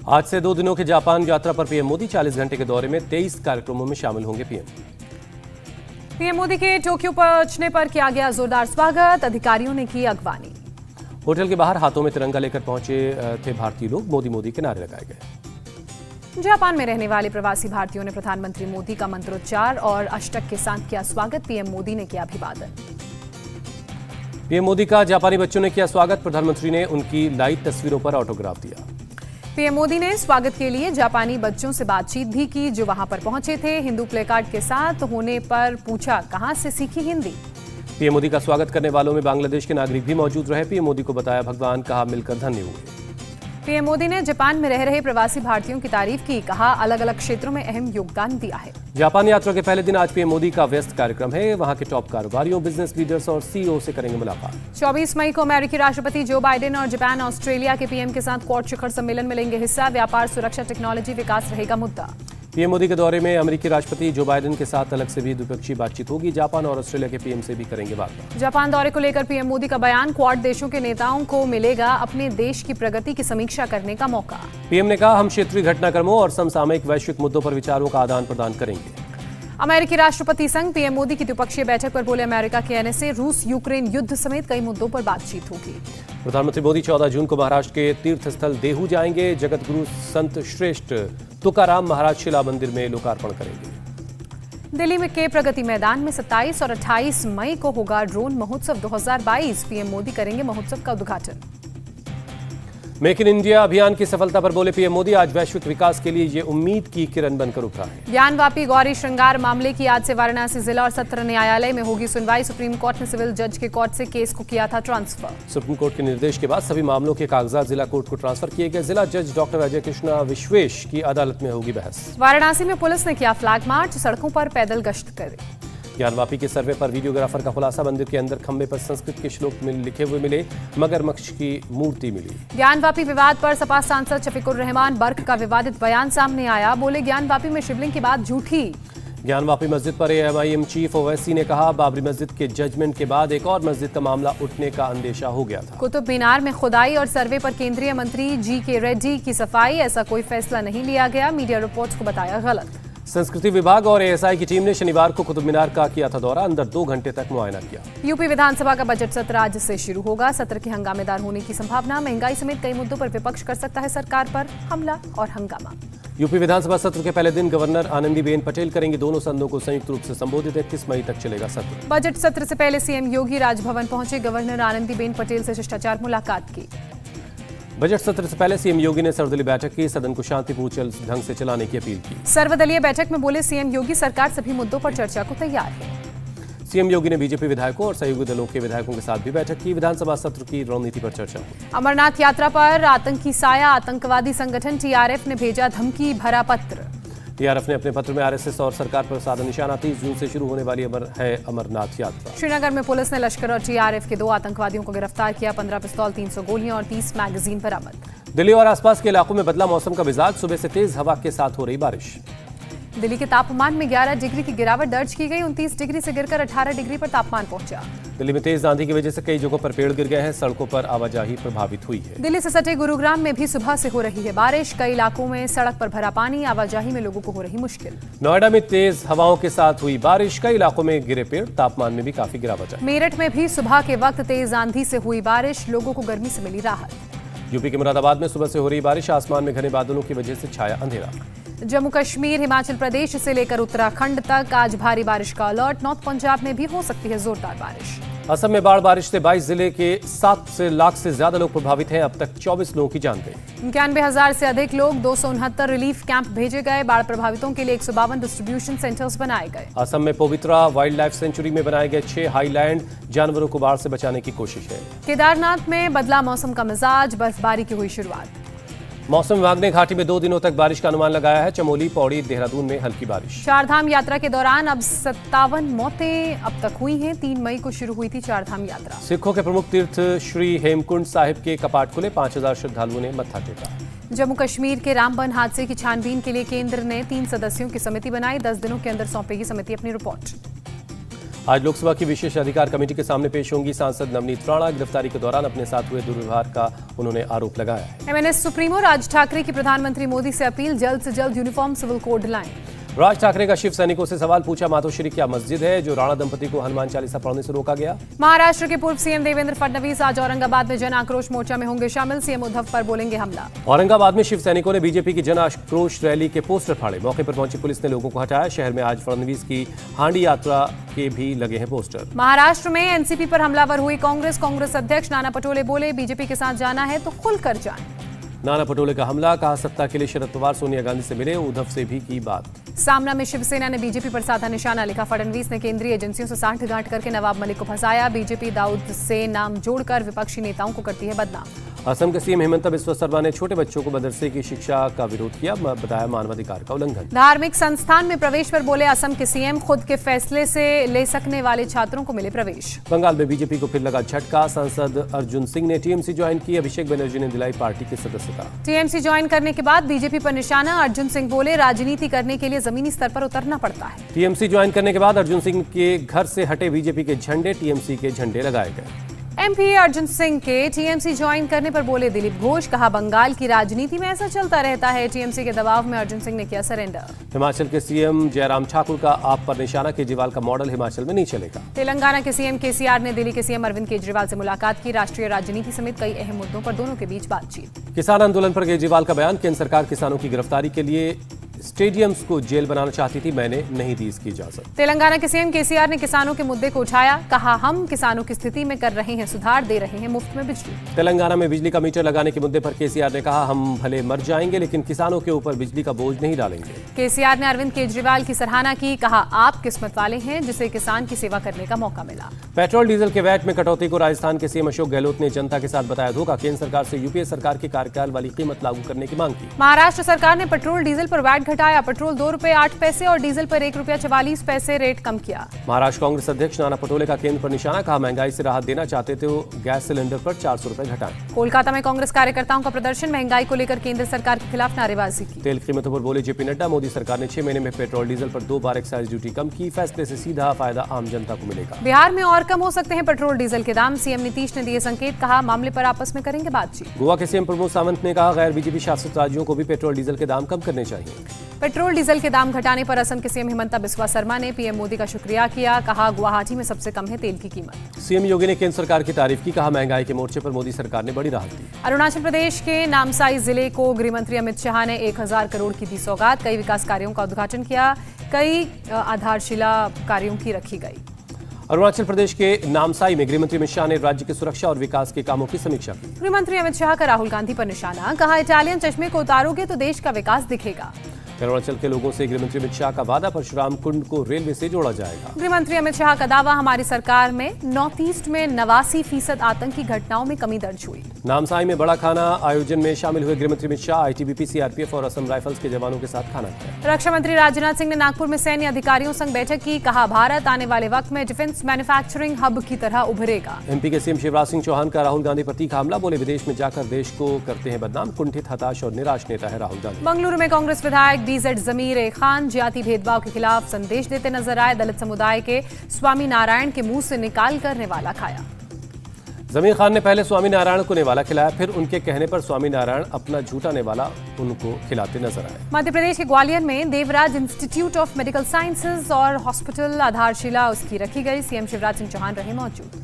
आज से 2 दिनों की जापान यात्रा पर पीएम मोदी 40 घंटे के दौरे में 23 कार्यक्रमों में शामिल होंगे पीएम मोदी के टोक्यो पहुंचने पर किया गया जोरदार स्वागत, अधिकारियों ने की अगवानी। होटल के बाहर हाथों में तिरंगा लेकर पहुंचे थे भारतीय लोग, मोदी मोदी के नारे लगाए गए। जापान में रहने वाले प्रवासी भारतीयों ने प्रधानमंत्री मोदी का मंत्रोच्चार और अष्टक के साथ किया स्वागत, पीएम मोदी ने किया अभिवादन। पीएम मोदी का जापानी बच्चों ने किया स्वागत, प्रधानमंत्री ने उनकी लाइव तस्वीरों पर ऑटोग्राफ दिया। पीएम मोदी ने स्वागत के लिए जापानी बच्चों से बातचीत भी की जो वहां पर पहुंचे थे। हिंदू प्लेकार्ड के साथ होने पर पूछा कहां से सीखी हिंदी। पीएम मोदी का स्वागत करने वालों में बांग्लादेश के नागरिक भी मौजूद रहे। पीएम मोदी को बताया भगवान, कहा मिलकर धन्य हुए। पीएम मोदी ने जापान में रह रहे प्रवासी भारतीयों की तारीफ की, कहा अलग अलग क्षेत्रों में अहम योगदान दिया है। जापान यात्रा के पहले दिन आज पीएम मोदी का व्यस्त कार्यक्रम है। वहां के टॉप कारोबारियों, बिजनेस लीडर्स और सीईओ से करेंगे मुलाकात। 24 मई को अमेरिकी राष्ट्रपति जो बाइडेन और जापान ऑस्ट्रेलिया के पीएम के साथ क्वाड शिखर सम्मेलन में लेंगे हिस्सा। व्यापार, सुरक्षा, टेक्नोलॉजी, विकास रहेगा मुद्दा। पीएम मोदी के दौरे में अमेरिकी राष्ट्रपति जो बाइडेन के साथ अलग से भी द्विपक्षीय बातचीत होगी। जापान और ऑस्ट्रेलिया के पीएम से भी करेंगे बात। जापान दौरे को लेकर पीएम मोदी का बयान, क्वाड देशों के नेताओं को मिलेगा अपने देश की प्रगति की समीक्षा करने का मौका। पीएम ने कहा हम क्षेत्रीय घटनाक्रमों और समसामयिक वैश्विक मुद्दों पर विचारों का आदान प्रदान करेंगे। अमेरिकी राष्ट्रपति संग पीएम मोदी की द्विपक्षीय बैठक पर बोले अमेरिका के एनएसए, रूस यूक्रेन युद्ध समेत कई मुद्दों पर बातचीत होगी। प्रधानमंत्री मोदी 14 जून को महाराष्ट्र के तीर्थ स्थल देहू जाएंगे। जगत गुरु संत श्रेष्ठ तुकाराम महाराज शिला मंदिर में लोकार्पण करेंगे। दिल्ली में के प्रगति मैदान में 27 और 28 मई को होगा ड्रोन महोत्सव 2022। पीएम मोदी करेंगे महोत्सव का उद्घाटन। मेक इन इंडिया अभियान की सफलता पर बोले पीएम मोदी, आज वैश्विक विकास के लिए ये उम्मीद की किरण बनकर उभरा है। ज्ञानवापी गौरी श्रृंगार मामले की आज से वाराणसी जिला और सत्र न्यायालय में होगी सुनवाई। सुप्रीम कोर्ट ने सिविल जज के कोर्ट से केस को किया था ट्रांसफर। सुप्रीम कोर्ट के निर्देश के बाद सभी मामलों के कागजात जिला कोर्ट को ट्रांसफर किए गए। जिला जज डॉक्टर अजय कृष्णा विश्वेश की अदालत में होगी बहस। वाराणसी में पुलिस ने किया फ्लैग मार्च, सड़कों पर पैदल गश्त करे। ज्ञानवापी के सर्वे पर वीडियोग्राफर का खुलासा, मंदिर के अंदर खंबे पर संस्कृत के श्लोक लिखे हुए मिले, मगरमच्छ की मूर्ति मिली। ज्ञानवापी विवाद पर सपा सांसद शफीकुर रहमान बर्क का विवादित बयान सामने आया, बोले ज्ञानवापी में शिवलिंग की बात झूठी। ज्ञानवापी मस्जिद पर एएमआईएम चीफ ओवैसी ने कहा बाबरी मस्जिद के जजमेंट के बाद एक और मस्जिद का मामला उठने का अंदेशा हो गया था। कुतुब मीनार में खुदाई और सर्वे पर केंद्रीय मंत्री जी.के. रेड्डी की सफाई, ऐसा कोई फैसला नहीं लिया गया, मीडिया रिपोर्ट्स को बताया गलत। संस्कृति विभाग और एएसआई की टीम ने शनिवार को कुतुब मीनार का किया था दौरा, अंदर 2 घंटे तक मुआयना किया। यूपी विधानसभा का बजट सत्र आज से शुरू होगा। सत्र के हंगामेदार होने की संभावना, महंगाई समेत कई मुद्दों पर विपक्ष कर सकता है सरकार पर हमला और हंगामा। यूपी विधानसभा सत्र के पहले दिन गवर्नर आनंदीबेन पटेल करेंगी दोनों सदनों को संयुक्त रूप से संबोधित। 31 मई तक चलेगा सत्र। बजट सत्र से पहले सीएम योगी राजभवन पहुंचे, गवर्नर आनंदीबेन पटेल से शिष्टाचार मुलाकात की। बजट सत्र से पहले सीएम योगी ने सर्वदलीय बैठक की, सदन को शांतिपूर्ण ढंग से चलाने की अपील की। सर्वदलीय बैठक में बोले सीएम योगी, सरकार सभी मुद्दों पर चर्चा को तैयार है। सीएम योगी ने बीजेपी विधायकों और सहयोगी दलों के विधायकों के साथ भी बैठक की। विधानसभा सत्र की रणनीति पर चर्चा हुई। अमरनाथ यात्रा पर आतंकी साया, आतंकवादी संगठन टीआरएफ ने भेजा धमकी भरा पत्र। टीआरएफ ने अपने पत्र में आरएसएस और सरकार पर साधा निशाना। 30 जून से शुरू होने वाली अमरनाथ यात्रा। श्रीनगर में पुलिस ने लश्कर और टीआरएफ के 2 आतंकवादियों को गिरफ्तार किया। 15 पिस्तौल, 300 गोलियां और 30 मैगजीन बरामद। दिल्ली और आसपास के इलाकों में बदला मौसम का मिजाज, सुबह से तेज हवा के साथ हो रही बारिश। दिल्ली के तापमान में 11 डिग्री की गिरावट दर्ज की गई। 29 डिग्री से गिरकर 18 डिग्री पर तापमान पहुंचा। दिल्ली में तेज आंधी की वजह से कई जगहों पर पेड़ गिर गए हैं, सड़कों पर आवाजाही प्रभावित हुई है। दिल्ली से सटे गुरुग्राम में भी सुबह से हो रही है बारिश। कई इलाकों में सड़क पर भरा पानी, आवाजाही में लोगों को हो रही मुश्किल। नोएडा में तेज हवाओं के साथ हुई बारिश, कई इलाकों में गिरे पेड़, तापमान में भी काफी गिरावट आई। मेरठ में भी सुबह के वक्त तेज आंधी से हुई बारिश, लोगों को गर्मी से मिली राहत। यूपी के मुरादाबाद में सुबह से हो रही बारिश, आसमान में घने बादलों की वजह से छाया अंधेरा। जम्मू कश्मीर, हिमाचल प्रदेश से लेकर उत्तराखंड तक आज भारी बारिश का अलर्ट। नॉर्थ पंजाब में भी हो सकती है जोरदार बारिश। असम में बाढ़ बारिश से 22 जिले के 7 लाख से ज्यादा लोग प्रभावित हैं। अब तक 24 लोगों की जान गई। 91,000 से अधिक लोग, 269 रिलीफ कैंप भेजे गए। बाढ़ प्रभावितों के लिए 152 डिस्ट्रीब्यूशन सेंटर्स बनाए गए। असम में पवित्रा वाइल्ड लाइफ सेंचुरी में बनाए गए 6 हाईलैंड, जानवरों को बाढ़ से बचाने की कोशिश है। केदारनाथ में बदला मौसम का मिजाज, बर्फबारी की हुई शुरुआत। मौसम विभाग ने घाटी में 2 दिनों तक बारिश का अनुमान लगाया है। चमोली, पौड़ी, देहरादून में हल्की बारिश। चारधाम यात्रा के दौरान अब 57 मौतें अब तक हुई हैं। 3 मई को शुरू हुई थी चारधाम यात्रा। सिखों के प्रमुख तीर्थ श्री हेमकुंड साहिब के कपाट खुले, 5000 श्रद्धालुओं ने मत्था टेका। जम्मू कश्मीर के रामबन हादसे की छानबीन के लिए केंद्र ने 3 सदस्यों की समिति बनाई। 10 दिनों के अंदर सौंपेगी समिति अपनी रिपोर्ट। आज लोकसभा की विशेष अधिकार कमेटी के सामने पेश होंगी सांसद नवनीत राणा। गिरफ्तारी के दौरान अपने साथ हुए दुर्व्यवहार का उन्होंने आरोप लगाया है। एमएनएस सुप्रीमो राज ठाकरे की प्रधानमंत्री मोदी से अपील, जल्द से जल्द यूनिफॉर्म सिविल कोड लाएं। राज ठाकरे का शिव सैनिकों से सवाल पूछा, मातोश्री क्या मस्जिद है जो राणा दंपति को हनुमान चालीसा पढ़ने से रोका गया। महाराष्ट्र के पूर्व सीएम देवेंद्र फडणवीस आज औरंगाबाद में जन आक्रोश मोर्चा में होंगे शामिल। सीएम उद्धव पर बोलेंगे हमला। औरंगाबाद में शिव सैनिकों ने बीजेपी की जन आक्रोश रैली के पोस्टर फाड़े। मौके पर पहुंची पुलिस ने लोगों को हटाया। शहर में आज फडणवीस की हांडी यात्रा के भी लगे हैं पोस्टर। महाराष्ट्र में एनसीपी पर हमलावर हुई कांग्रेस अध्यक्ष नाना पटोले बोले, बीजेपी के साथ जाना है तो खुलकर जाएं। नाना पटोले का हमला, कहा सत्ता के लिए शरद पवार सोनिया गांधी से मिले, उद्धव से भी की बात। सामना में शिवसेना ने बीजेपी पर साधा निशाना, लिखा फडणवीस ने केंद्रीय एजेंसियों से सांठगांठ करके नवाब मलिक को फंसाया। बीजेपी दाऊद से नाम जोड़कर विपक्षी नेताओं को करती है बदनाम। असम के सीएम हेमंत बिस्वा शर्मा ने छोटे बच्चों को मदरसे की शिक्षा का विरोध किया, बताया मानवाधिकार का उल्लंघन। धार्मिक संस्थान में प्रवेश पर बोले असम के सीएम, खुद के फैसले से ले सकने वाले छात्रों को मिले प्रवेश। बंगाल में बीजेपी को फिर लगा झटका। सांसद अर्जुन सिंह ने टीएमसी ज्वाइन की। अभिषेक बनर्जी ने दिलाई पार्टी की सदस्यता। टीएमसी ज्वाइन करने के बाद बीजेपी पर निशाना। अर्जुन सिंह बोले, राजनीति करने के लिए जमीनी स्तर पर उतरना पड़ता है। टीएमसी ज्वाइन करने के बाद अर्जुन सिंह के घर से हटे बीजेपी के झंडे, टीएमसी के झंडे लगाए गए। एमपी अर्जुन सिंह के टीएमसी ज्वाइन करने पर बोले दिलीप घोष, कहा बंगाल की राजनीति में ऐसा चलता रहता है। टीएमसी के दबाव में अर्जुन सिंह ने किया सरेंडर। हिमाचल के सीएम जयराम ठाकुर का आप पर निशाना, केजरीवाल का मॉडल हिमाचल में नहीं चलेगा। तेलंगाना के सीएम केसीआर ने दिल्ली के सीएम अरविंद केजरीवाल से मुलाकात की। राष्ट्रीय राजनीति समेत कई अहम मुद्दों पर दोनों के बीच बातचीत। किसान आंदोलन पर केजरीवाल का बयान, केंद्र सरकार किसानों की गिरफ्तारी के लिए स्टेडियम्स को जेल बनाना चाहती थी, मैंने नहीं दी इसकी इजाजत। तेलंगाना के सीएम केसीआर ने किसानों के मुद्दे को उठाया, कहा हम किसानों की स्थिति में कर रहे हैं सुधार, दे रहे हैं मुफ्त में बिजली। तेलंगाना में बिजली का मीटर लगाने के मुद्दे पर केसीआर ने कहा, हम भले मर जाएंगे लेकिन किसानों के ऊपर बिजली का बोझ नहीं डालेंगे। केसीआर ने अरविंद केजरीवाल की सराहना की, कहा आप किस्मत वाले हैं जिसे किसान की सेवा करने का मौका मिला। पेट्रोल डीजल के वैट में कटौती को राजस्थान के सीएम अशोक गहलोत ने जनता के साथ बताया धोखा। केंद्र सरकार से यूपीए सरकार के कार्यकाल वाली कीमत लागू करने की मांग की। महाराष्ट्र सरकार ने पेट्रोल डीजल पर वैट घटाया। पेट्रोल ₹2.08 और डीजल पर ₹1.44 रेट कम किया। महाराष्ट्र कांग्रेस अध्यक्ष नाना पटोले का केंद्र पर निशाना, कहा महंगाई से राहत देना चाहते थे तो गैस सिलेंडर पर 400 रुपए घटाएं। कोलकाता में कांग्रेस कार्यकर्ताओं का प्रदर्शन, महंगाई को लेकर केंद्र सरकार के खिलाफ नारेबाजी की। तेल कीमतों पर बोले जेपी नड्डा, मोदी सरकार ने 6 महीने में पेट्रोल डीजल पर 2 बार एक्साइज ड्यूटी कम की, फैसले से सीधा फायदा आम जनता को मिलेगा। बिहार में और कम हो सकते हैं पेट्रोल डीजल के दाम, सीएम नीतीश ने दिए संकेत, कहा मामले पर आपस में करेंगे बातचीत। गोवा के सीएम प्रमोद सावंत ने कहा, गैर बीजेपी शासित राज्यों को भी पेट्रोल डीजल के दाम कम करने चाहिए। पेट्रोल डीजल के दाम घटाने पर असम के सीएम हिमंता बिस्वा शर्मा ने पीएम मोदी का शुक्रिया किया, कहा गुवाहाटी में सबसे कम है तेल की कीमत। सीएम योगी ने केंद्र सरकार की तारीफ की, कहा महंगाई के मोर्चे पर मोदी सरकार ने बड़ी राहत दी। अरुणाचल प्रदेश के नामसाई जिले को गृह मंत्री अमित शाह ने 1000 करोड़ की दी सौगात। कई विकास कार्यों का उद्घाटन किया, कई आधारशिला कार्यों की रखी गई। अरुणाचल प्रदेश के नामसाई में गृहमंत्री अमित शाह ने राज्य की सुरक्षा और विकास के कामों की समीक्षा की। गृहमंत्री अमित शाह का राहुल गांधी पर निशाना, कहा इटालियन चश्मे को उतारोगे तो देश का विकास दिखेगा। अरुणाचल के लोगों से गृहमंत्री अमित शाह का वादा, परशुराम कुंड को रेलवे से जोड़ा जाएगा। गृहमंत्री अमित शाह का दावा, हमारी सरकार में नॉर्थ ईस्ट में 89% आतंकी घटनाओं में कमी दर्ज हुई। नामसाई में बड़ा खाना आयोजन में शामिल हुए गृहमंत्री अमित शाह आईटीबीपी, सीआरपीएफ और असम राइफल्स के जवानों के साथ खाना खाया। रक्षा मंत्री राजनाथ सिंह ने नागपुर में सैन्य अधिकारियों संग बैठक की, कहा भारत आने वाले वक्त में डिफेंस मैन्युफैक्चरिंग हब की तरह उभरेगा। एमपी के सीएम शिवराज सिंह चौहान का राहुल गांधी पर तीखा हमला, बोले विदेश में जाकर देश को करते हैं बदनाम, कुंठित, हताश और निराश नेता है राहुल गांधी। बंगलुरु में कांग्रेस विधायक बीजेड जमीर खान जाति भेदभाव के खिलाफ संदेश देते नजर आए। दलित समुदाय के स्वामी नारायण के मुंह से निकाल कर नेवाला खाया। जमीर खान ने पहले स्वामी नारायण को नेवाला खिलाया, फिर उनके कहने पर स्वामी नारायण अपना झूठा नेवाला उनको खिलाते नजर आए। मध्य प्रदेश के ग्वालियर में Devraj institute of medical sciences और हॉस्पिटल आधारशिला उसकी रखी गई। सीएम शिवराज सिंह चौहान रहे मौजूद।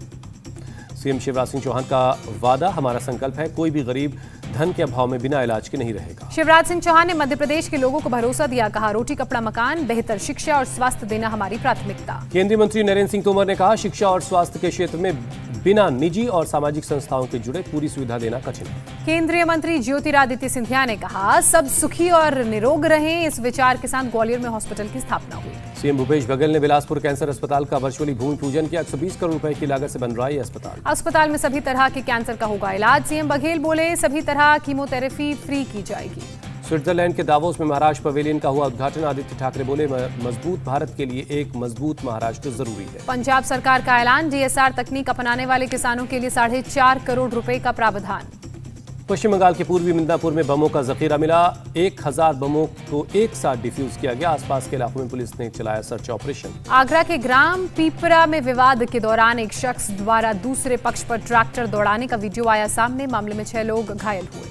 सीएम शिवराज सिंह चौहान का वादा, हमारा संकल्प है कोई भी गरीब धन के अभाव में बिना इलाज के नहीं रहेगा। शिवराज सिंह चौहान ने मध्य प्रदेश के लोगों को भरोसा दिया, कहा रोटी कपड़ा मकान, बेहतर शिक्षा और स्वास्थ्य देना हमारी प्राथमिकता। केंद्रीय मंत्री नरेंद्र सिंह तोमर ने कहा, शिक्षा और स्वास्थ्य के क्षेत्र में बिना निजी और सामाजिक संस्थाओं के जुड़े पूरी सुविधा देना कठिन है। केंद्रीय मंत्री ज्योतिरादित्य सिंधिया ने कहा, सब सुखी और निरोग रहें, इस विचार के साथ ग्वालियर में हॉस्पिटल की स्थापना हुई। सीएम भूपेश बघेल ने बिलासपुर कैंसर अस्पताल का वर्चुअली भूमि पूजन किया। 120 करोड़ रुपए की लागत से बन रहा है अस्पताल। अस्पताल में सभी तरह के कैंसर का होगा इलाज। सीएम बघेल बोले, सभी तरह कीमोथेरेपी फ्री की जाएगी। स्विट्जरलैंड के दावोस में महाराष्ट्र पवेलियन का हुआ उद्घाटन। आदित्य ठाकरे बोले, मजबूत भारत के लिए एक मजबूत महाराष्ट्र जरूरी है। पंजाब सरकार का ऐलान, डीएसआर तकनीक अपनाने वाले किसानों के लिए 4.5 करोड़ रुपए का प्रावधान। पश्चिम बंगाल के पूर्वी मिदनापुर में बमों का जखीरा मिला। 1000 बमों को एक साथ डिफ्यूज किया गया। आसपास के इलाकों में पुलिस ने चलाया सर्च ऑपरेशन। आगरा के ग्राम पीपरा में विवाद के दौरान एक शख्स द्वारा दूसरे पक्ष पर ट्रैक्टर दौड़ाने का वीडियो आया सामने। मामले में 6 लोग घायल हुए।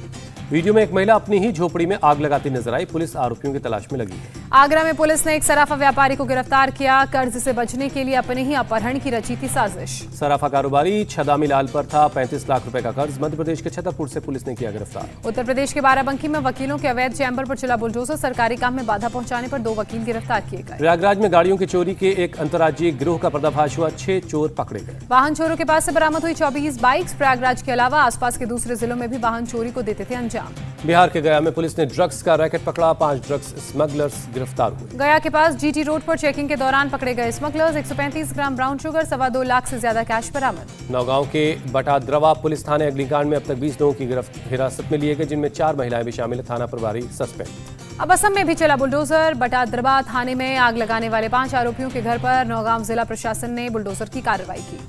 वीडियो में एक महिला अपनी ही झोपड़ी में आग लगाती नजर आई। पुलिस आरोपियों की तलाश में लगी है। आगरा में पुलिस ने एक सराफा व्यापारी को गिरफ्तार किया। कर्ज से बचने के लिए अपने ही अपहरण की रची थी साजिश। सराफा कारोबारी छदामी लाल पर था 35 लाख रुपए का कर्ज। मध्य प्रदेश के छतरपुर से पुलिस ने किया गिरफ्तार। उत्तर प्रदेश के बाराबंकी में वकीलों के अवैध चैम्बर पर चला बुलडोजर। सरकारी काम में बाधा पहुंचाने पर 2 वकील गिरफ्तार किए गए। प्रयागराज में गाड़ियों की चोरी के एक अंतर्राज्यीय गिरोह का पर्दाफाश हुआ। 6 चोर पकड़े गए। वाहन चोरों के पास से बरामद हुई 24 बाइक्स। प्रयागराज के अलावा आसपास के दूसरे जिलों में भी वाहन चोरी को देते थे अंजाम। बिहार के गया में पुलिस ने ड्रग्स का रैकेट पकड़ा। 5 ड्रग्स स्मगलर्स गिरफ्तार हुए। गया के पास जीटी रोड पर चेकिंग के दौरान पकड़े गए smugglers. 135 gram brown sugar, 2.25 lakh से ज्यादा कैश बरामद। नौगांव के बटाद्रवा पुलिस थाने अग्निकांड में अब तक 20 लोगों की हिरासत में लिए गए, जिनमें 4 महिलाएं भी शामिल है। थाना प्रभारी सस्पेंड। अब असम में भी चला बुलडोजर। बटाद्रवा थाने में आग लगाने वाले 5 आरोपियों के घर पर नौगांव जिला प्रशासन ने बुलडोजर की कार्रवाई की।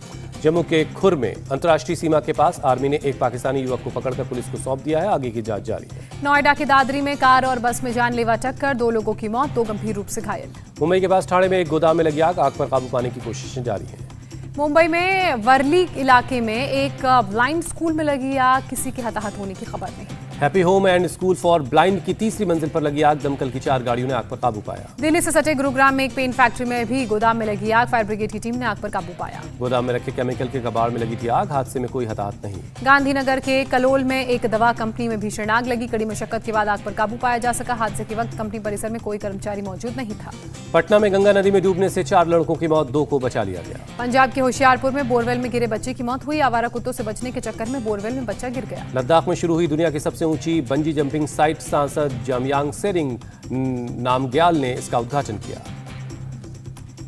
जम्मू के खुर में अंतर्राष्ट्रीय सीमा के पास आर्मी ने एक पाकिस्तानी युवक को पकड़कर पुलिस को सौंप दिया है। आगे की जांच जारी है। नोएडा के दादरी में कार और बस में जानलेवा टक्कर, 2 लोगों की मौत, 2 गंभीर रूप से घायल। मुंबई के पास ठाणे में एक गोदाम में लगी आग। आग पर काबू पाने की कोशिशें जारी हैं। मुंबई में वर्ली इलाके में एक ब्लाइंड स्कूल में लगी आग। किसी के हताहत होने की खबर नहीं। Happy home and school for blind की 3री मंजिल पर लगी आग। दमकल की 4 गाड़ियों ने आग पर काबू पाया। दिल्ली से सटे गुरुग्राम में एक पेंट फैक्ट्री में भी गोदाम में लगी आग। फायर ब्रिगेड की टीम ने आग पर काबू पाया। गोदाम में रखे केमिकल के कबाड़ में लगी थी आग। हादसे में कोई हताहत नहीं। गांधीनगर के कलोल में एक दवा कंपनी में भीषण आग लगी। कड़ी मशक्कत के बाद आग पर काबू पाया जा सका। हादसे के वक्त कंपनी परिसर में कोई कर्मचारी मौजूद नहीं था। पटना में गंगा नदी में डूबने से 4 लड़कों की मौत, 2 को बचा लिया गया। पंजाब के होशियारपुर में बोरवेल में गिरे बच्चे की मौत हुई। आवारा कुत्तों से बचने के चक्कर में बोरवेल में बच्चा गिर गया। लद्दाख में शुरू हुई दुनिया की सबसे ऊंची बंजी जंपिंग साइट। सांसद जामयांग सेरिंग नामग्याल ने इसका उद्घाटन किया।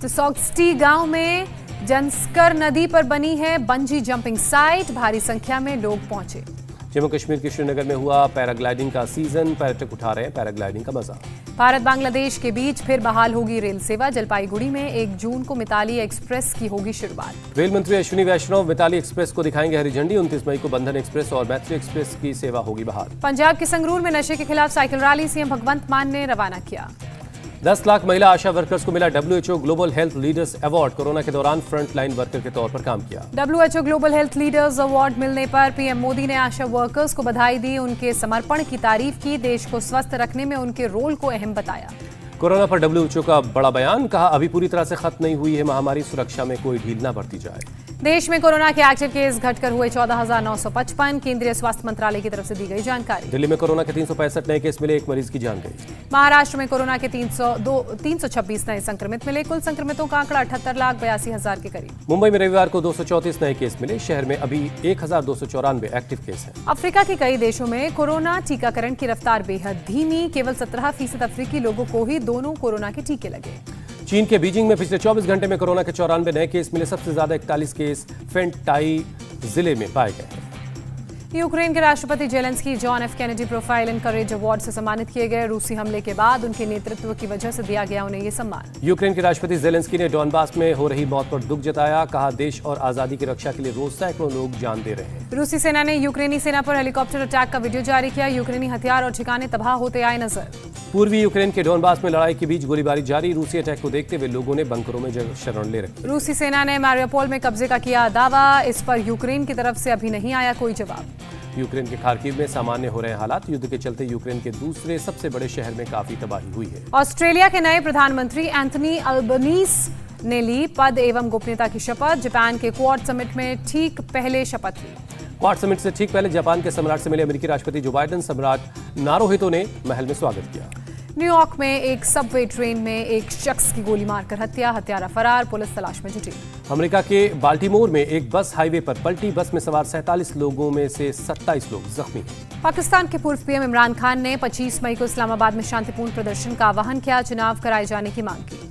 तो सौक्सटी गांव में जंस्कर नदी पर बनी है बंजी जंपिंग साइट। भारी संख्या में लोग पहुंचे। जम्मू कश्मीर के श्रीनगर में हुआ पैराग्लाइडिंग का सीजन। पर्यटक उठा रहे हैं पैराग्लाइडिंग का मजा। भारत बांग्लादेश के बीच फिर बहाल होगी रेल सेवा। जलपाईगुड़ी में 1 जून को मिताली एक्सप्रेस की होगी शुरुआत। रेल मंत्री अश्विनी वैष्णव मिताली एक्सप्रेस को दिखाएंगे हरी झंडी। 29 मई को बंधन एक्सप्रेस और मैत्री एक्सप्रेस की सेवा होगी बहाल। पंजाब के संगरूर में नशे के खिलाफ साइकिल रैली सीएम भगवंत मान ने रवाना किया। 10 लाख महिला आशा वर्कर्स को मिला WHO global health leaders award. Corona के दौरान फ्रंट लाइन वर्कर के तौर पर काम किया। WHO global health leaders award मिलने पर पीएम मोदी ने आशा वर्कर्स को बधाई दी। उनके समर्पण की तारीफ की। देश को स्वस्थ रखने में उनके रोल को अहम बताया। कोरोना पर WHO का बड़ा बयान। कहा अभी पूरी तरह से खत्म नहीं हुई है महामारी। सुरक्षा में कोई ढील न बरती जाए। देश में कोरोना के एक्टिव केस घटकर हुए 14,955। केंद्रीय स्वास्थ्य मंत्रालय की तरफ से दी गई जानकारी। दिल्ली में कोरोना के 365 नए केस मिले। 1 मरीज की जान गई। महाराष्ट्र में कोरोना के 326 नए संक्रमित मिले। कुल संक्रमितों का आंकड़ा 78,82,000 के करीब। मुंबई में रविवार को 234 नए केस मिले। शहर में अभी 1,294 एक्टिव केस हैं। अफ्रीका के कई देशों में कोरोना टीकाकरण की रफ्तार बेहद धीमी। केवल 17% अफ्रीकी लोगों को ही दोनों कोरोना के टीके लगे। चीन के बीजिंग में पिछले 24 घंटे में कोरोना के 94 नए केस मिले। सबसे ज्यादा 41 केस फेंटाई जिले में पाए गए हैं। यूक्रेन के राष्ट्रपति Zelensky John F Kennedy profile and courage award से सम्मानित किए गए। रूसी हमले के बाद उनके नेतृत्व की वजह से दिया गया उन्हें ये सम्मान। यूक्रेन के राष्ट्रपति जेलेंस्की ने डॉनबास में हो रही मौत पर दुख जताया। कहा देश और आजादी की रक्षा के लिए रोज सैकड़ों लोग जान दे रहे हैं। रूसी सेना ने यूक्रेनी सेना पर हेलीकॉप्टर अटैक का वीडियो जारी किया। यूक्रेनी हथियार और ठिकाने तबाह होते आए नजर। पूर्वी यूक्रेन के डॉनबास में लड़ाई के बीच गोलीबारी जारी। रूसी अटैक को देखते हुए लोगों ने बंकरों में शरण ले रखी। रूसी सेना ने मारियोपोल में कब्जे का किया दावा। इस पर यूक्रेन की तरफ से अभी नहीं आया कोई जवाब। यूक्रेन के खार्किव में सामान्य हो रहे हालात। युद्ध के चलते यूक्रेन के दूसरे सबसे बड़े शहर में काफी तबाही हुई है। ऑस्ट्रेलिया के नए प्रधानमंत्री एंथनी अल्बनीज ने ली पद एवं गोपनीयता की शपथ। जापान के क्वाड समिट में ठीक पहले शपथ ली। क्वाड समिट से ठीक पहले जापान के सम्राट से मिले अमेरिकी राष्ट्रपति जो बाइडेन। सम्राट नारुहितो ने महल में स्वागत किया। न्यूयॉर्क में एक सबवे ट्रेन में एक शख्स की गोली मारकर हत्या। हत्यारा फरार। पुलिस तलाश में जुटी। अमेरिका के बाल्टीमोर में एक बस हाईवे पर पलटी। बस में सवार 47 लोगों में से 27 लोग जख्मी हैं। पाकिस्तान के पूर्व पीएम इमरान खान ने 25 मई को इस्लामाबाद में शांतिपूर्ण प्रदर्शन का आह्वान किया। चुनाव कराए जाने की मांग की।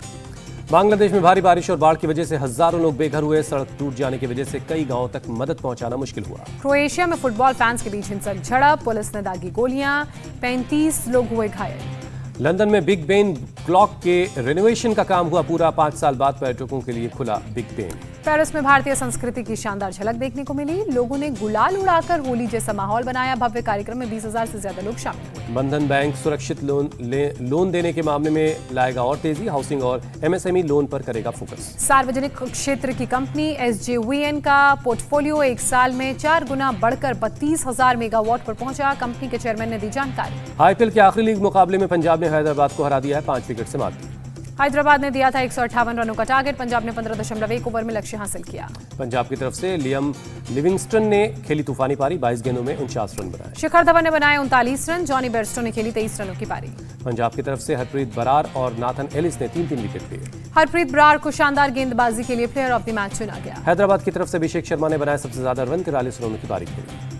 बांग्लादेश में भारी बारिश और बाढ़ की वजह से हजारों लोग बेघर हुए। सड़क टूट जाने की वजह से कई गांवों तक मदद पहुंचाना मुश्किल हुआ। क्रोएशिया में फुटबॉल फैंस के बीच हिंसक झड़प। पुलिस ने दागी गोलियां। 35 लोग हुए घायल। लंदन में बिग बेन क्लॉक के रेनोवेशन का काम हुआ पूरा। 5 साल बाद पर्यटकों के लिए खुला बिग बेन। पेरिस में भारतीय संस्कृति की शानदार झलक देखने को मिली। लोगों ने गुलाल उड़ाकर होली जैसा माहौल बनाया। भव्य कार्यक्रम में 20,000 से ज्यादा लोग शामिल हुए। बंधन बैंक सुरक्षित लोन देने के मामले में लाएगा और तेजी। हाउसिंग और एमएसएमई लोन पर करेगा फोकस। सार्वजनिक क्षेत्र की कंपनी एसजेवीएन का पोर्टफोलियो एक साल में 4 गुना बढ़कर 32,000 मेगावाट पर पहुंचा। कंपनी के चेयरमैन ने दी जानकारी। आईपीएल के आखिरी लीग मुकाबले में पंजाब ने हैदराबाद को हरा दिया है, 5 विकेट से मात दी। हैदराबाद ने दिया था 158 रनों का टारगेट। पंजाब ने 15.1 ओवर में लक्ष्य हासिल किया। पंजाब की तरफ से लियम लिविंगस्टन ने खेली तूफानी पारी, 22 गेंदों में 49 रन बनाए। शिखर धवन ने बनाए 39 रन। जॉनी बेयरस्टो ने खेली 23 रनों की पारी। पंजाब की तरफ से हरप्रीत बरार और नाथन एलिस ने 3-3 विकेट लिए। हरप्रीत बरार को शानदार गेंदबाजी के लिए प्लेयर ऑफ द मैच चुना गया। हैदराबाद की तरफ से अभिषेक शर्मा ने बनाए सबसे ज्यादा रन, 43 रनों की पारी खेली।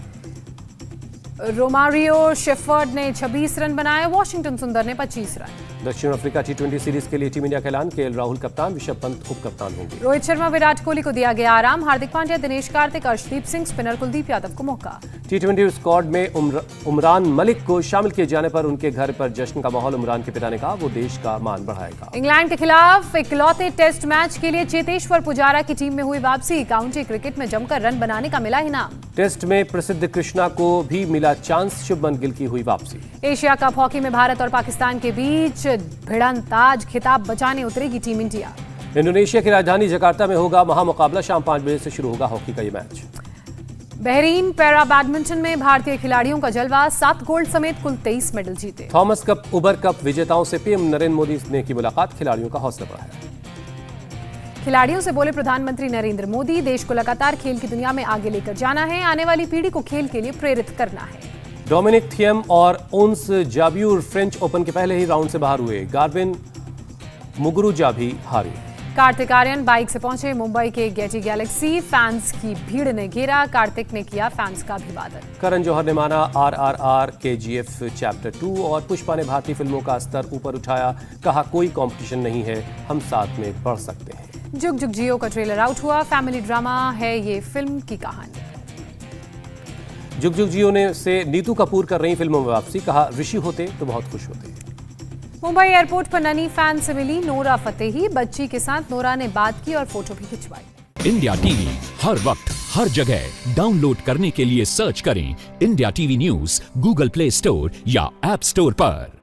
रोमारियो शेफर्ड ने 26 रन बनाए। वॉशिंगटन सुंदर ने 25 रन। दक्षिण अफ्रीका टी20 सीरीज के लिए टीम इंडिया का ऐलान। केएल राहुल कप्तान, ऋषभ पंत उप कप्तान होंगे। रोहित शर्मा, विराट कोहली को दिया गया आराम। हार्दिक पांड्या, दिनेश कार्तिक, अर्शदीप सिंह, स्पिनर कुलदीप यादव को मौका। टी20 स्क्वाड में उमरान मलिक को शामिल किए जाने पर उनके घर पर जश्न का माहौल। उमरान के पिता ने कहा वो देश का मान बढ़ाएगा। इंग्लैंड के खिलाफ इकलौते टेस्ट मैच के लिए चेतेश्वर पुजारा की टीम में हुई वापसी। काउंटी क्रिकेट में जमकर रन बनाने का मिला इनाम। टेस्ट में प्रसिद्ध कृष्णा को भी मिला चांस। शुभमन गिल की हुई वापसी। एशिया कप हॉकी में भारत और पाकिस्तान के बीच भिड़ंत। आज खिताब बचाने उतरेगी टीम इंडिया। इंडोनेशिया की राजधानी जकार्ता में होगा महामुकाबला। शाम 5 बजे से शुरू होगा हॉकी का ये मैच। बहरीन पैरा बैडमिंटन में भारतीय खिलाड़ियों का जलवा। 7 गोल्ड समेत कुल 23 मेडल जीते। थॉमस कप उबर कप विजेताओं से पीएम नरेंद्र मोदी ने की मुलाकात। खिलाड़ियों का हौसला बढ़ाया। खिलाड़ियों से बोले प्रधानमंत्री नरेंद्र मोदी, देश को लगातार खेल की दुनिया में आगे लेकर जाना है। आने वाली पीढ़ी को खेल के लिए प्रेरित करना है। डोमिनिक थियम और ओन्स जाब्यूर फ्रेंच ओपन के पहले ही राउंड से बाहर हुए। गार्बिन मुगुरुजा भी हारे। कार्तिक आर्यन बाइक से पहुंचे मुंबई के गेटी गैलेक्सी। फैंस की भीड़ ने घेरा। कार्तिक ने किया फैंस का अभिवादन। करण जौहर ने माना RRR, KGF चैप्टर 2 और पुष्पा ने भारतीय फिल्मों का स्तर ऊपर उठाया। कहा कोई कंपटीशन नहीं है, हम साथ में बढ़ सकते हैं। जुग जुग जियो का ट्रेलर आउट हुआ। फैमिली ड्रामा है ये फिल्म की कहानी। जुग जुग जियो ने से नीतू कपूर कर रही फिल्मों में वापसी। कहा ऋषि होते तो बहुत खुश होते। मुंबई एयरपोर्ट पर ननी फैन से मिली नोरा फतेही। बच्ची के साथ नोरा ने बात की और फोटो भी खिंचवाई। इंडिया टीवी हर वक्त हर जगह डाउनलोड करने के लिए सर्च करें India TV news Google play store या ऐप स्टोर पर।